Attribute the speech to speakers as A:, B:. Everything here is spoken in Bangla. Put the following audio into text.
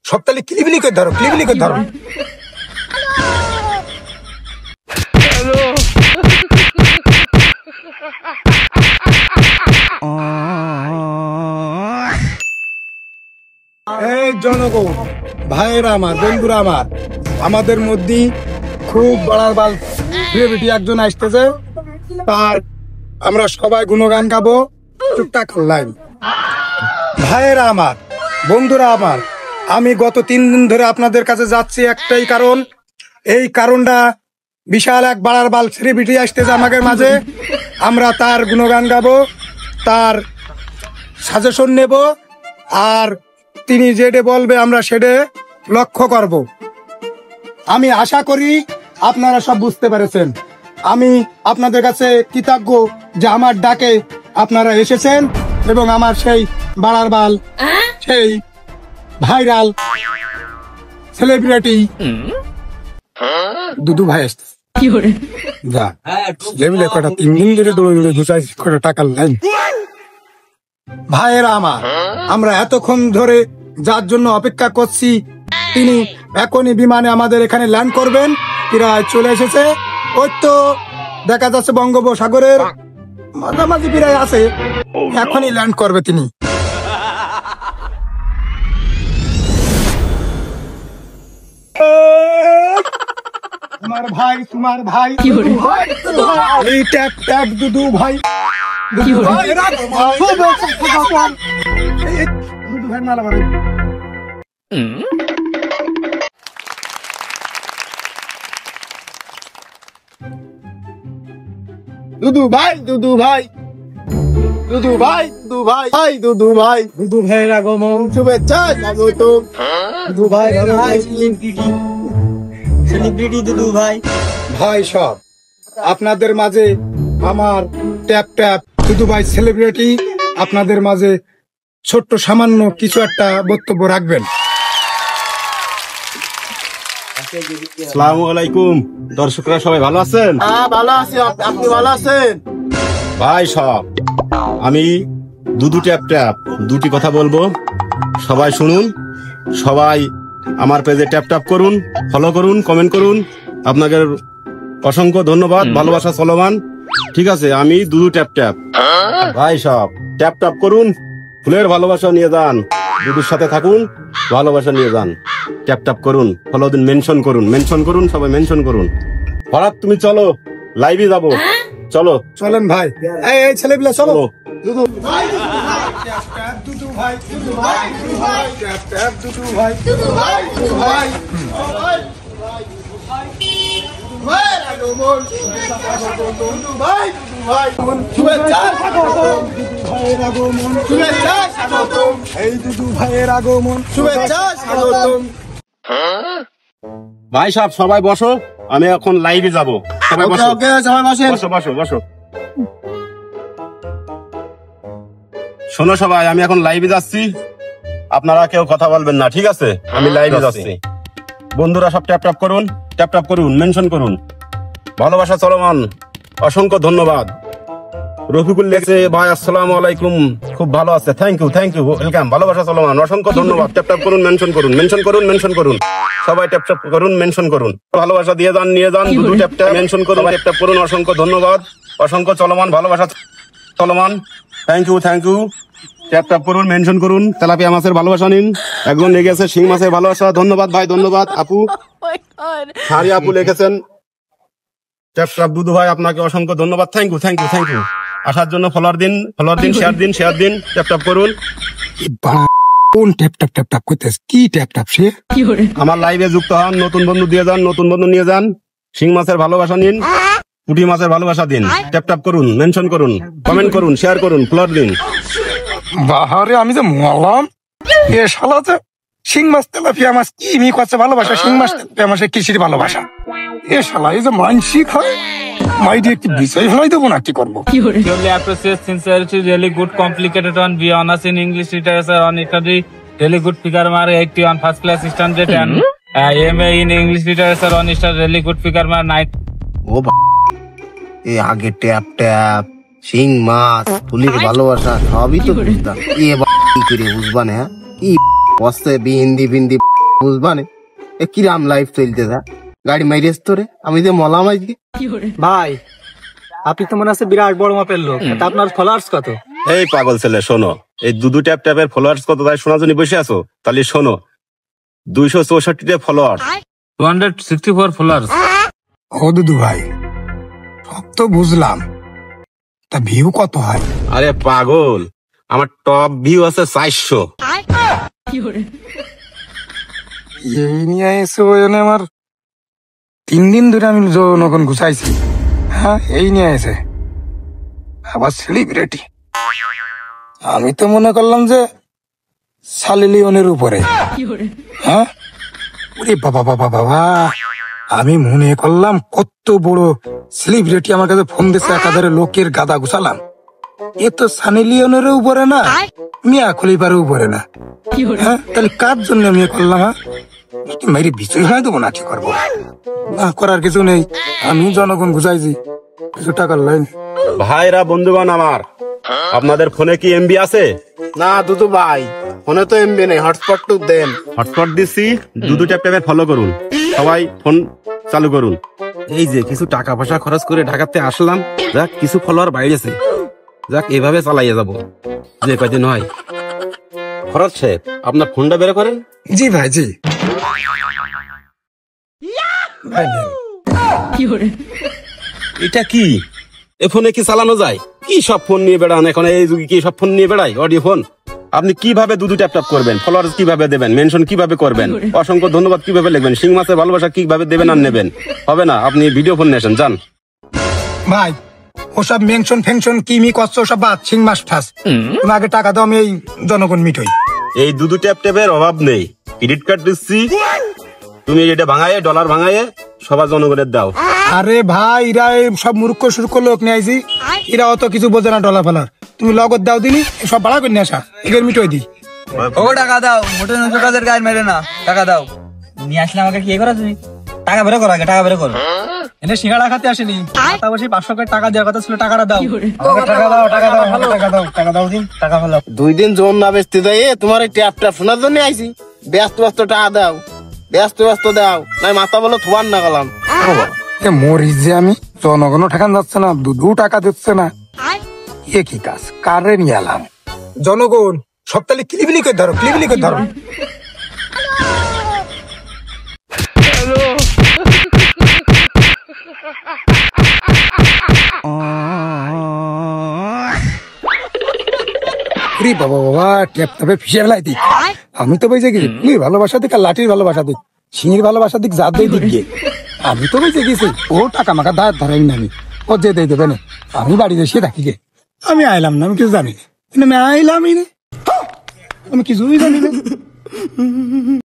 A: সব তাহলে ক্লিবলি করে ধরো, ক্লিবলি করে ধরো। এই জনগণ, ভাইয়েরা আমার, বন্ধুরা আমার, আমাদের মধ্যে খুব বড়ার বাল সেলিব্রিটি একজন আসতেছে, তার আমরা সবাই গুণগান গাবো টুকটাক লাইন। ভাইয়েরা আমার, বন্ধুরা আমার, আমি গত 3 দিন ধরে আপনাদের কাছে যাচ্ছি একটাই কারণ, এই কারণটা বিশাল এক বাড়ার বাল সেলিব্রিটি আসতেছে আমাদের মাঝে। আমরা তার গুণগান গাবো, তার সাজেশন নেব, আর তিনি যেটা বলবে আমরা সেটা লক্ষ্য করব। আমি আশা করি আপনারা সব বুঝতে পেরেছেন। আমি আপনাদের কাছে কৃতজ্ঞ যে আমার ডাকে আপনারা এসেছেন এবং আমার সেই বাড়ার বাল, সেই ভাইরাল সেলিব্রিটি দুদু ভাই আসছে। যা লেমিলে কটা 3 দিন ধরে দৌড়ে ঘুষাই কটা টাকার লাইন। ভাইয়েরা আমার, আমরা এতক্ষণ ধরে যার জন্য অপেক্ষা করছি, তিনি এখনই বিমানে আমাদের এখানে ল্যান্ড করবেন। প্রায় চলে এসেছে, ওই তো দেখা যাচ্ছে বঙ্গোপসাগরের মাঝামাঝি প্রায় আছে, এখনই ল্যান্ড করবে তিনি। তোমার ভাই, তোমার ভাই, এই ট্যাপ ট্যাপ দুদু ভাই, দুদু ভাই মালা বাড়ি। দুদু ভাই, দুদু ভাই, দুদু ভাই, দুদু ভাই, ভাই দুদু ভাই, দুদু ভাইয়ের আগমন শুভেচ্ছা স্বাগতম। দুদু ভাই, সেলিব্রিটি দুদু ভাই। ভাই সব আপনাদের মাঝে আমার ট্যাপ ট্যাপ দুদু ভাই সেলিব্রিটি আপনাদের মাঝে ছোট্ট সামান্য কিছু একটা বক্তব্য রাখবেন।
B: আসসালামু আলাইকুম, দর্শকরা সবাই ভালো আছেন?
A: ভালো আছি, আপনি ভালো আছেন?
B: ভাই সব, আমি দুদু ট্যাপ ট্যাপ দুটি কথা বলবো, সবাই শুনুন। সবাই আমার পেজে ট্যাপ ট্যাপ করুন, ফলো করুন, কমেন্ট করুন। আপনাদের অসংখ্য ধন্যবাদ, ভালোবাসা চলমান। ঠিক আছে, আমি দুদু ট্যাপ ট্যাপ। ভাই সব ট্যাপ ট্যাপ করুন, ফুলের ভালোবাসা নিয়ে যান, দুদুর সাথে থাকুন, ভালোবাসা নিয়ে যান। ট্যাপ ট্যাপ করুন, ফলো দিন, মেনশন করুন, মেনশন করুন, সবাই মেনশন করুন। হঠাৎ তুমি চলো, লাইভে যাবো, চলো
A: চলেন ভাই, এই ছেলেগুলা চলো।
B: দুদু
A: ভাই, ট্যাপ ট্যাপ দুদু ভাই, দুদু ভাই, দুদু ভাই, ট্যাপ ট্যাপ দুদু ভাই, দুদু ভাই, দুদু ভাই, শুভেচ্ছা স্বাগতম। ভাইয়ের আগমন শুভেচ্ছা স্বাগতম, এই দুদু ভাইয়ের আগমন শুভেচ্ছা স্বাগতম।
B: ভাই সাহেব সবাই বসো, আমি এখন লাইভে যাবো। সবাই বসো, বসো বসো বসো। শোনো সবাই, আমি এখন লাইভে যাচ্ছি, আপনারা কেউ কথা বলবেন না, ঠিক আছে? আমি লাইভে যাচ্ছি। বন্ধুরা সব ট্যাপ ট্যাপ করুন, ট্যাপ ট্যাপ করুন, মেনশন করুন, ভালোবাসা চলমান। অসংখ্য ধন্যবাদ। রফিকুল লেখছে, ভাই আসসালামু আলাইকুম, খুব ভালো আছে, thank you, thank you, welcome, ভালোবাসা চলমান, অসংখ্য ধন্যবাদ। ট্যাপ ট্যাপ করুন, মেনশন করুন, মেনশন করুন, মেনশন করুন, সবাই ট্যাপ ট্যাপ করুন, মেনশন করুন, ভালোবাসা দিয়ে যান, নিয়ে যান। দুদু ট্যাপ ট্যাপ মেনশন করুন, ট্যাপ ট্যাপ করুন, অসংখ্য ধন্যবাদ, অসংখ্য চলমান, ভালোবাসা চলমান। Thank you, thank you. Tap tap করুন, মেনশন করুন, তেলাপিয়া মাছের ভালোবাসা নিন, একজন লেগেছে শিং মাছের ভালোবাসা। ধন্যবাদ ভাই, ধন্যবাদ। আপু হারি আপু লিখেছেন, ট্যাপ ট্যাপ দুদু ভাই, আপনাকে অসংখ্য ধন্যবাদ, thank you, thank you, thank you. আসার জন্য ফলোয়ার দিন, ফলোয়ার দিন, শেয়ার দিন, শেয়ার দিন, ট্যাপ ট্যাপ করুন।
A: কোন ট্যাপ ট্যাপ ট্যাপ ট্যাপ করতেছ? কি ট্যাপ ট্যাপ? সে
B: আমার লাইভে যুক্ত হন, নতুন বন্ধু দিয়ে যান, নতুন বন্ধু নিয়ে যান। শিং মাছের ভালোবাসা নিন, পুঁটি মাছের ভালোবাসা দিন, ট্যাপ ট্যাপ করুন, মেনশন করুন, কমেন্ট করুন, শেয়ার করুন, ফলোয়ার দিন।
A: বাহারে আমি যে মরলাম, এ শালা যে শিং মাছ তেলাপিয়া মাছ কি মি করছে ভালোবাসা, শিং মাছ তেলাপিয়া মাছের কিসির ভালোবাসা? এ শালা এই যে মানসিক হয়, মাইডি একটি বিষয় হলাই দেবো না, কি করবো?
C: Purely appreciate sincerity, really good, complicated one, be honest in English literature, on study, really good figure mark 80 on first class standard, and MA in English literature on study, really good figure mark 9.
D: ও এ আগে ট্যাপ ট্যাপ, শিং মাছ, ফুলির ভালোবাসা সবই তো বুঝতাম, কি করে বুঝবা না? কি বস্তে বিহিন্দি বুঝবা না এ কিরাম লাইফ চলতে যা গাড়ি মাইরেস তোরে আমি যে মলাম আজকে।
E: ভাই আপনি তো মনে আছে বিরাট বড় মাপের লোক, তা আপনার ফলোয়ার্স কত?
B: এই পাগল ছেলে শোনো, এই দুদু ট্যাপ ট্যাপের ফলোয়ার্স কত তাই শোনার জন্য বসে আছো? তাহলে শোনো, 264 ফলোয়ার।
C: 264 followers.
A: ও দুদু ভাই, সব তো বুঝলাম, তা ভিউ কত হয়?
B: আরে পাগল, আমার টপ ভিউ আছে 400।
A: এই নিয়ে এসে ওই জন্য আমার 3 দিন ধরে আমি জনগণ ঘুষাইছি। হ্যাঁ, এই নিয়ে এসে আবার সেলিব্রিটি। আমি তো মনে করলাম যে সালিলিয়নের উপরে। হ্যাঁ, ওরে বাবা বাবা বাবা, আমি মনে করলাম কত বড় সেলিব্রিটি আমার কাছে ফোন দিচ্ছে, একাধারে লোকের গাদা গুছালাম। এ তো সানি লিওনের উপরে না, মিয়া খলিফার উপরে না। হ্যাঁ, তাহলে কার জন্য আমি এ করলাম? হ্যাঁ, মেরি বিচয় হয় দেবো না, কি করবো? না করার কিছু নেই, আমি জনগণ গুছাইছি, কিছু টাকার লাইন।
B: ভাইরা বন্ধুগণ আমার, আপনাদের ফোনে কি এমবি আছে?
D: না দুদু ভাই, ফোনে তো এমবি নেই, হটস্পট টু দেন।
B: হটস্পট দিচ্ছি, দুদু ট্যাপ ট্যাপে ফলো করুন, সবাই ফোন চালু করুন। এই যে কিছু টাকা পয়সা খরচ করে ঢাকাতে আসলাম, যাক কিছু ফলোয়ার বাইরেছে, যাক এভাবে চালাইয়া যাব যে কয়দিন হয়। খরচ সাহেব, আপনার ফোনটা বের করেন।
A: জি ভাই, জি ভাই, নেন।
B: এটা কি? এ ফোনে কি চালানো যায়? কি সব ফোন নিয়ে বেড়ান এখন, এই যুগে কি সব ফোন নিয়ে বেড়াই? Audio phone. আপনি কিভাবে দুদু ট্যাপ ট্যাপ করবেন, ফলোয়ার্স কিভাবে দেবেন, মেনশন কিভাবে করবেন, অসংখ্য ধন্যবাদ কিভাবে লিখবেন, শিং মাছের ভালোবাসা কিভাবে দেবেন আর নেবেন? হবে না, আপনি ভিডিও ফোন নিয়ে আসেন, যান।
A: ভাই ওসব মেনশন ফেনশন কি মি করছো, সব বাদ, সিং মাস ঠাস। তুমি আগে টাকা দাও, আমি এই জনগণ মিট হই।
B: এই দুদু ট্যাপ ট্যাপের অভাব নেই, ক্রেডিট কার্ড দিচ্ছি, তুমি এটা ভাঙায়ে ডলার ভাঙায়ে সবার জনগণের দাও।
A: আরে ভাই, এরা এই সব মূর্খ সুর্খ লোক নিয়ে আইছি, এরা অত কিছু বোঝে না ডলার ফলার। তুমি লগত দাও দিনি, সব ভাড়া করে নিয়ে আসা, এগের মিট হই দি।
E: ও টাকা দাও, মোটে নজর কাজের গায়ে মেরে না, টাকা দাও। নিয়ে আসলে আমাকে কি করা তুমি? টাকা বের করো আগে, টাকা বের করো। এনে সিঙ্গাড়া খাতে আসেনি, তা বসে 500 করে টাকা দেওয়ার কথা ছিল, টাকাটা দাও। টাকা দাও, টাকা দাও, টাকা দাও, টাকা দাও দিন, টাকা ফেলাও।
D: 2 দিন জোন না বেচতে যাই তোমার এই ট্যাপ ট্যাপ শোনার জন্য আইছি। ব্যস্ত ব্যস্ত টাকা দাও, ব্যস্ত ব্যস্ত দাও, নাই মাথা বলো থুয়ান না গেলাম।
A: মরিস যে আমি, জনগণও ঠেকান যাচ্ছে না, দুধু টাকা দিচ্ছে না, এ কি কাজ? কারে নিয়ে এলাম? জনগণ সপ্তাহে ক্লিবিলি করে ধরো, ক্লিবিলি করে ধরো। বাবা বাবা, ট্যাপ ট্যাপে ফিসে ফেলাই দিক। আমি তো বেঁচে গেছি, ভালোবাসা দিক আর লাঠির ভালোবাসা দিক, সিঁড়ির ভালোবাসা দিক, যা দিয়ে দিক গিয়ে আমি তো বেঁচে গেছি। ও টাকা মাকা দাঁড় ধরাই না, আমি ও যে দিয়ে দেবে না, আমি বাড়ি এসে থাকি গে। আমি আইলাম না, আমি কিছু জানি না, আমি আইলামই না, আমি কিছুই জানি না।